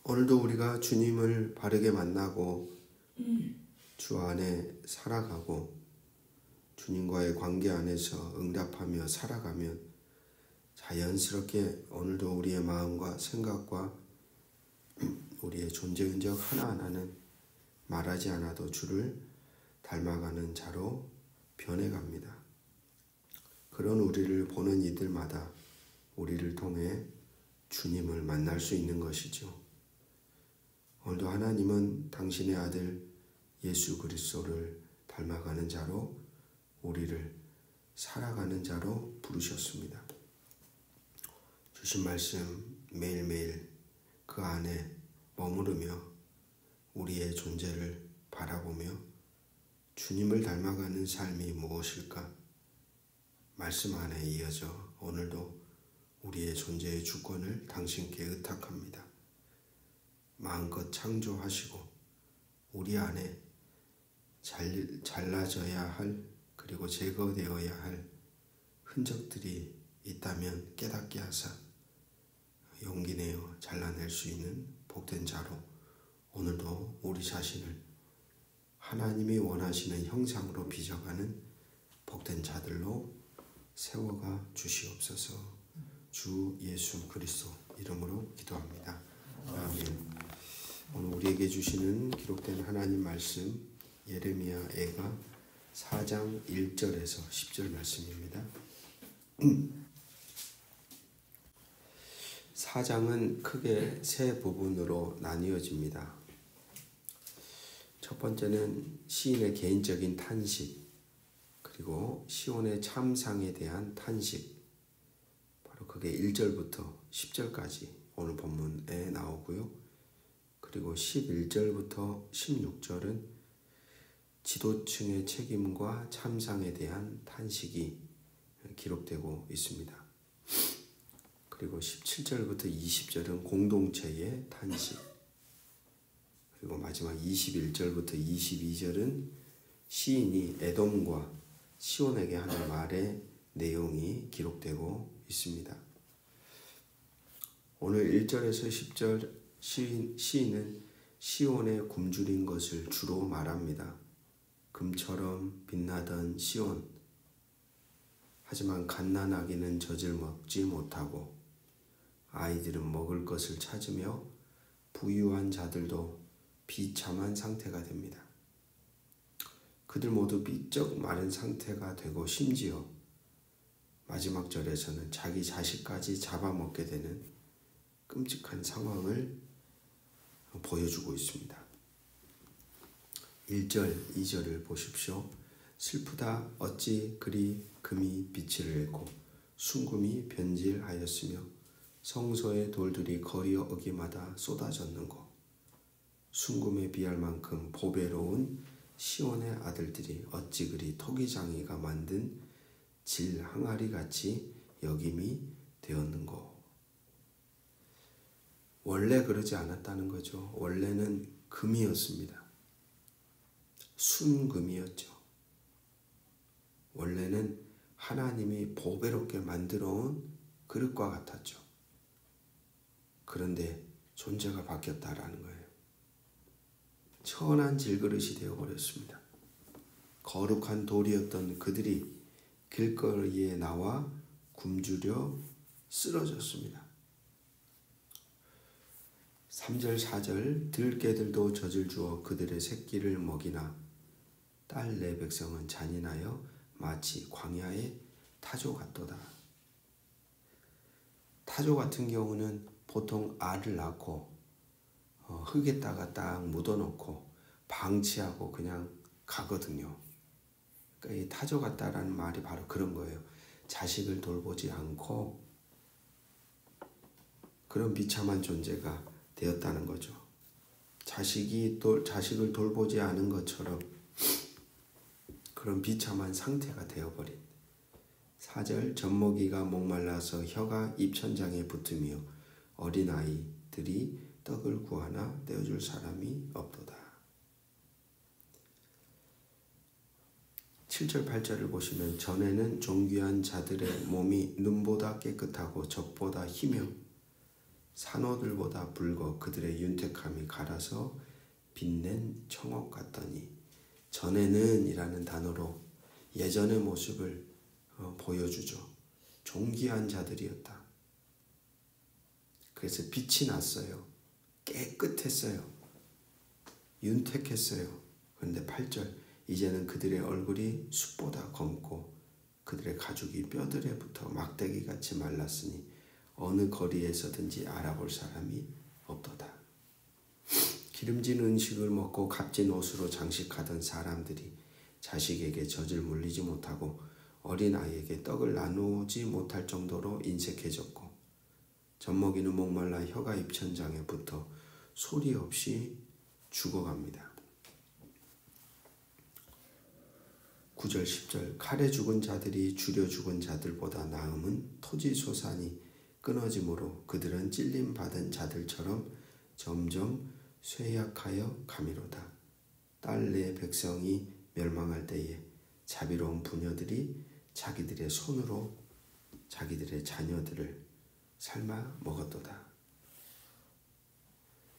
오늘도 우리가 주님을 바르게 만나고 주 안에 살아가고 주님과의 관계 안에서 응답하며 살아가면 자연스럽게 오늘도 우리의 마음과 생각과 우리의 존재 흔적 하나하나는 말하지 않아도 주를 닮아가는 자로 변해갑니다. 그런 우리를 보는 이들마다 우리를 통해 주님을 만날 수 있는 것이죠. 오늘도 하나님은 당신의 아들 예수 그리스도를 닮아가는 자로 우리를 살아가는 자로 부르셨습니다. 주신 말씀 매일매일 그 안에 머무르며 우리의 존재를 바라보며 주님을 닮아가는 삶이 무엇일까? 말씀 안에 이어져 오늘도 우리의 존재의 주권을 당신께 의탁합니다. 마음껏 창조하시고 우리 안에 잘라져야 할 그리고 제거되어야 할 흔적들이 있다면 깨닫게 하사 용기 내어 잘라낼 수 있는 복된 자로 오늘도 우리 자신을 하나님이 원하시는 형상으로 빚어가는 복된 자들로 세워가 주시옵소서. 주 예수 그리스도 이름으로 기도합니다. 아멘. 오늘 우리에게 주시는 기록된 하나님 말씀 예레미야 애가 4장 1절에서 10절 말씀입니다. 4장은 크게 세 부분으로 나뉘어집니다. 첫 번째는 시인의 개인적인 탄식, 그리고 시온의 참상에 대한 탄식, 바로 그게 1절부터 10절까지 오늘 본문에 나오고요. 그리고 11절부터 16절은 지도층의 책임과 참상에 대한 탄식이 기록되고 있습니다. 그리고 17절부터 20절은 공동체의 탄식, 그리고 마지막 21절부터 22절은 시인이 에돔과 시온에게 하는 말의 내용이 기록되고 있습니다. 오늘 1절에서 10절 시인은 시온의 굶주린 것을 주로 말합니다. 금처럼 빛나던 시온, 하지만 갓난아기는 젖을 먹지 못하고 아이들은 먹을 것을 찾으며 부유한 자들도 비참한 상태가 됩니다. 그들 모두 비쩍 마른 상태가 되고 심지어 마지막 절에서는 자기 자식까지 잡아먹게 되는 끔찍한 상황을 보여주고 있습니다. 1절, 2절을 보십시오. 슬프다 어찌 그리 금이 빛을 잃고 순금이 변질하였으며 성소의 돌들이 거리 어귀마다 쏟아졌는고 순금에 비할 만큼 보배로운 시온의 아들들이 어찌 그리 토기장이가 만든 질 항아리같이 여김이 되었는고. 원래 그러지 않았다는 거죠. 원래는 금이었습니다. 순금이었죠. 원래는 하나님이 보배롭게 만들어 온 그릇과 같았죠. 그런데 존재가 바뀌었다라는 거예요. 천한 질그릇이 되어버렸습니다. 거룩한 돌이었던 그들이 길거리에 나와 굶주려 쓰러졌습니다. 3절 4절 들깨들도 젖을 주어 그들의 새끼를 먹이나 딸 내 백성은 잔인하여 마치 광야의 타조 같도다. 타조 같은 경우는 보통 알을 낳고 흙에다가 딱 묻어놓고 방치하고 그냥 가거든요. 그러니까 이 타조 같다라는 말이 바로 그런 거예요. 자식을 돌보지 않고 그런 비참한 존재가 되었다는 거죠. 자식을 돌보지 않은 것처럼 그런 비참한 상태가 되어버린. 4절 젖먹이가 목말라서 혀가 입천장에 붙으며 어린아이들이 떡을 구하나 떼어줄 사람이 없도다. 7절 8절을 보시면 전에는 존귀한 자들의 몸이 눈보다 깨끗하고 젖보다 희며 산호들보다 붉어 그들의 윤택함이 갈아서 빛낸 청옥 같더니. 전에는 이라는 단어로 예전의 모습을 보여주죠. 존귀한 자들이었다. 그래서 빛이 났어요. 깨끗했어요. 윤택했어요. 그런데 8절, 이제는 그들의 얼굴이 숯보다 검고 그들의 가죽이 뼈들에 붙어 막대기같이 말랐으니 어느 거리에서든지 알아볼 사람이 없도다. 기름진 음식을 먹고 값진 옷으로 장식하던 사람들이 자식에게 젖을 물리지 못하고 어린아이에게 떡을 나누지 못할 정도로 인색해졌고 젖먹이는 목말라 혀가 입천장에 붙어 소리 없이 죽어갑니다. 9절 10절, 칼에 죽은 자들이 주려 죽은 자들보다 나음은 토지소산이 끊어짐으로 그들은 찔림받은 자들처럼 점점 쇠약하여 가미로다. 딸 내 백성이 멸망할 때에 자비로운 부녀들이 자기들의 손으로 자기들의 자녀들을 삶아 먹었도다.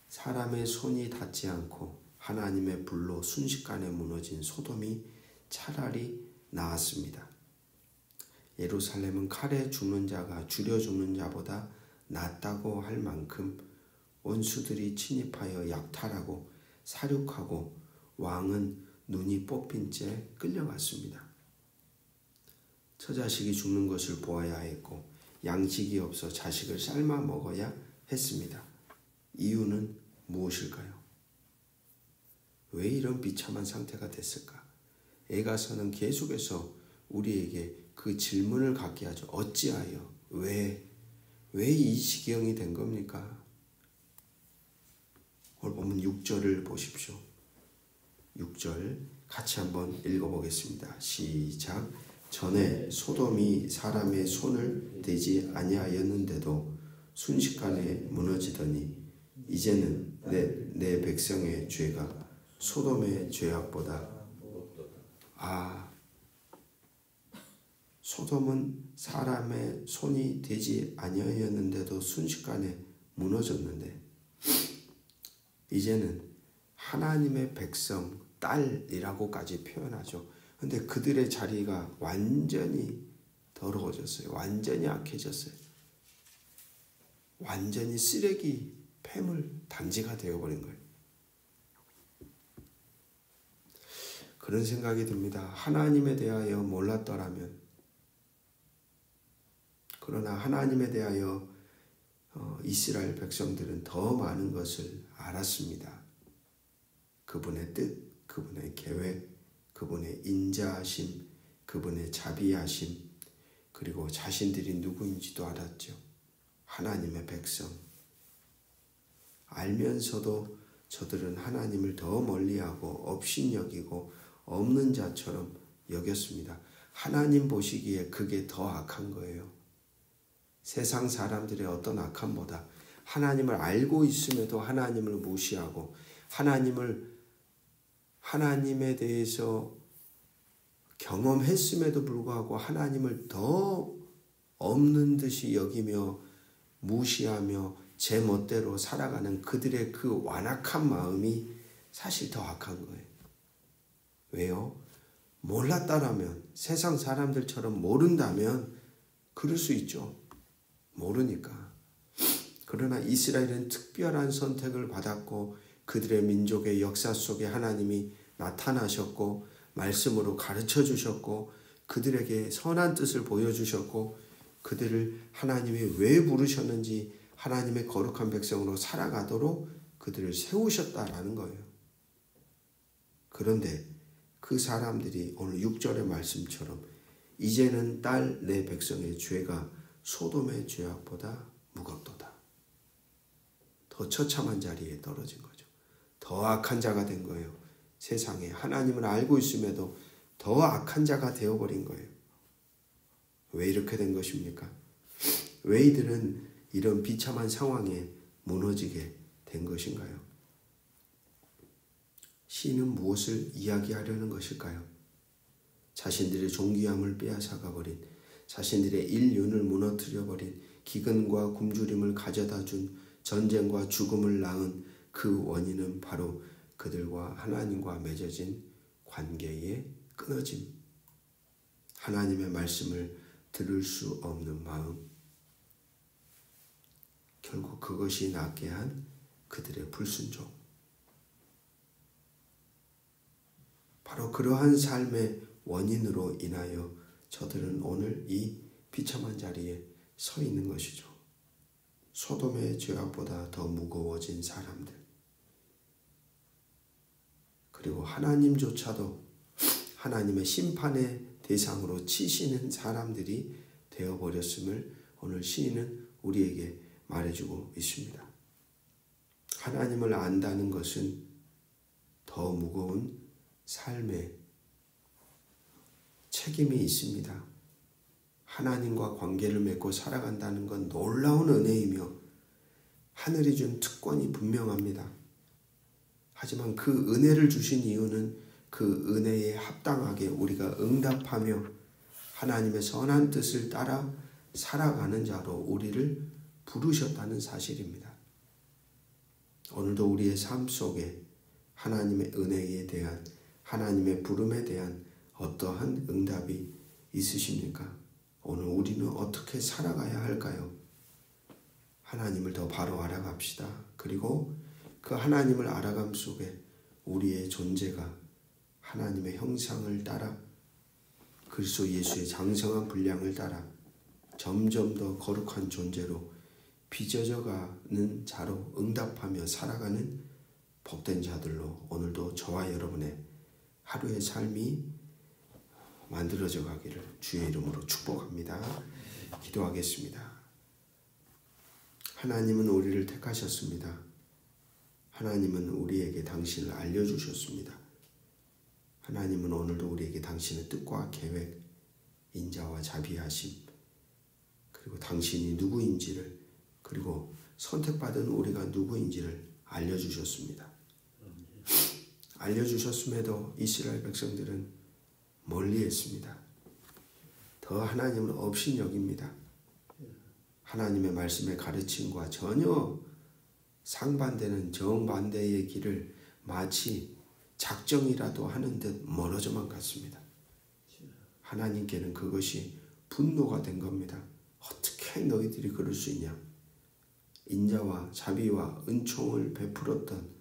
사람의 손이 닿지 않고 하나님의 불로 순식간에 무너진 소돔이 차라리 나았습니다. 예루살렘은 칼에 죽는 자가 주려 죽는 자보다 낫다고 할 만큼 원수들이 침입하여 약탈하고 살육하고 왕은 눈이 뽑힌 채 끌려갔습니다. 처자식이 죽는 것을 보아야 했고 양식이 없어 자식을 삶아 먹어야 했습니다. 이유는 무엇일까요? 왜 이런 비참한 상태가 됐을까? 에가서는 계속해서 우리에게 그 질문을 갖게 하죠. 어찌하여? 왜 이 지경이 된 겁니까? 오늘 보면 6절을 보십시오. 6절 같이 한번 읽어보겠습니다. 시작. 전에 소돔이 사람의 손을 대지 아니하였는데도 순식간에 무너지더니 이제는 내 백성의 죄가 소돔의 죄악보다 소돔은 사람의 손이 되지 아니하였는데도 순식간에 무너졌는데 이제는 하나님의 백성 딸이라고까지 표현하죠. 근데 그들의 자리가 완전히 더러워졌어요. 완전히 악해졌어요. 완전히 쓰레기 폐물 단지가 되어버린 거예요. 그런 생각이 듭니다. 하나님에 대하여 몰랐더라면, 그러나 하나님에 대하여 이스라엘 백성들은 더 많은 것을 알았습니다. 그분의 뜻, 그분의 계획, 그분의 인자하심, 그분의 자비하심, 그리고 자신들이 누구인지도 알았죠. 하나님의 백성. 알면서도 저들은 하나님을 더 멀리하고 업신여기고 없는 자처럼 여겼습니다. 하나님 보시기에 그게 더 악한 거예요. 세상 사람들의 어떤 악함보다 하나님을 알고 있음에도 하나님을 무시하고 하나님에 대해서 경험했음에도 불구하고 하나님을 더 없는 듯이 여기며 무시하며 제 멋대로 살아가는 그들의 그 완악한 마음이 사실 더 악한 거예요. 왜요? 몰랐다라면, 세상 사람들처럼 모른다면 그럴 수 있죠. 모르니까. 그러나 이스라엘은 특별한 선택을 받았고 그들의 민족의 역사 속에 하나님이 나타나셨고 말씀으로 가르쳐 주셨고 그들에게 선한 뜻을 보여주셨고 그들을 하나님이 왜 부르셨는지 하나님의 거룩한 백성으로 살아가도록 그들을 세우셨다라는 거예요. 그런데 그 사람들이 오늘 6절의 말씀처럼 이제는 딸 내 백성의 죄가 소돔의 죄악보다 무겁도다. 더 처참한 자리에 떨어진 거죠. 더 악한 자가 된 거예요. 세상에 하나님을 알고 있음에도 더 악한 자가 되어버린 거예요. 왜 이렇게 된 것입니까? 왜 이들은 이런 비참한 상황에 무너지게 된 것인가요? 시인은 무엇을 이야기하려는 것일까요? 자신들의 존귀함을 빼앗아가버린, 자신들의 인륜을 무너뜨려버린, 기근과 굶주림을 가져다준 전쟁과 죽음을 낳은 그 원인은 바로 그들과 하나님과 맺어진 관계의 끊어짐, 하나님의 말씀을 들을 수 없는 마음, 결국 그것이 낳게 한 그들의 불순종. 바로 그러한 삶의 원인으로 인하여 저들은 오늘 이 비참한 자리에 서 있는 것이죠. 소돔의 죄악보다 더 무거워진 사람들, 그리고 하나님조차도 하나님의 심판의 대상으로 치시는 사람들이 되어버렸음을 오늘 시인은 우리에게 말해주고 있습니다. 하나님을 안다는 것은 더 무거운 삶의 책임이 있습니다. 하나님과 관계를 맺고 살아간다는 건 놀라운 은혜이며 하늘이 준 특권이 분명합니다. 하지만 그 은혜를 주신 이유는 그 은혜에 합당하게 우리가 응답하며 하나님의 선한 뜻을 따라 살아가는 자로 우리를 부르셨다는 사실입니다. 오늘도 우리의 삶 속에 하나님의 은혜에 대한, 하나님의 부름에 대한 어떠한 응답이 있으십니까? 오늘 우리는 어떻게 살아가야 할까요? 하나님을 더 바로 알아갑시다. 그리고 그 하나님을 알아감 속에 우리의 존재가 하나님의 형상을 따라 그리스도 예수의 장성한 분량을 따라 점점 더 거룩한 존재로 빚어져가는 자로 응답하며 살아가는 복된 자들로 오늘도 저와 여러분의 하루의 삶이 만들어져 가기를 주의 이름으로 축복합니다. 기도하겠습니다. 하나님은 우리를 택하셨습니다. 하나님은 우리에게 당신을 알려주셨습니다. 하나님은 오늘도 우리에게 당신의 뜻과 계획, 인자와 자비하심, 그리고 당신이 누구인지를, 그리고 선택받은 우리가 누구인지를 알려주셨습니다. 알려주셨음에도 이스라엘 백성들은 멀리했습니다. 더 하나님을 업신여깁니다. 하나님의 말씀의 가르침과 전혀 상반되는 정반대의 길을 마치 작정이라도 하는 듯 멀어져만 갔습니다. 하나님께는 그것이 분노가 된 겁니다. 어떻게 너희들이 그럴 수 있냐? 인자와 자비와 은총을 베풀었던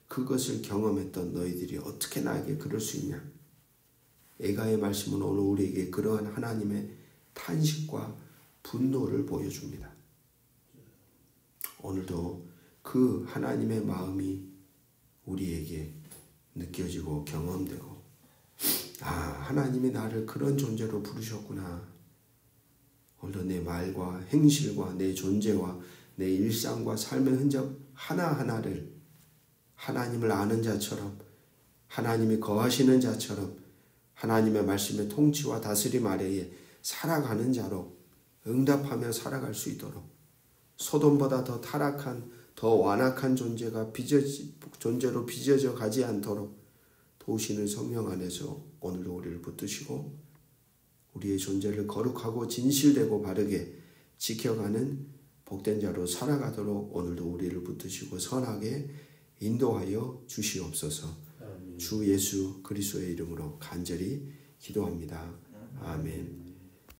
그것을 경험했던 너희들이 어떻게 나에게 그럴 수 있냐? 에가의 말씀은 오늘 우리에게 그러한 하나님의 탄식과 분노를 보여줍니다. 오늘도 그 하나님의 마음이 우리에게 느껴지고 경험되고, 하나님이 나를 그런 존재로 부르셨구나. 오늘도 내 말과 행실과 내 존재와 내 일상과 삶의 흔적 하나하나를 하나님을 아는 자처럼, 하나님이 거하시는 자처럼 하나님의 말씀의 통치와 다스림 아래에 살아가는 자로 응답하며 살아갈 수 있도록, 소돔보다 더 타락한, 더 완악한 존재로 빚어져 가지 않도록 도우시는 성령 안에서 오늘도 우리를 붙드시고 우리의 존재를 거룩하고 진실되고 바르게 지켜가는 복된 자로 살아가도록 오늘도 우리를 붙드시고 선하게 인도하여 주시옵소서. 주 예수 그리스도의 이름으로 간절히 기도합니다. 아멘.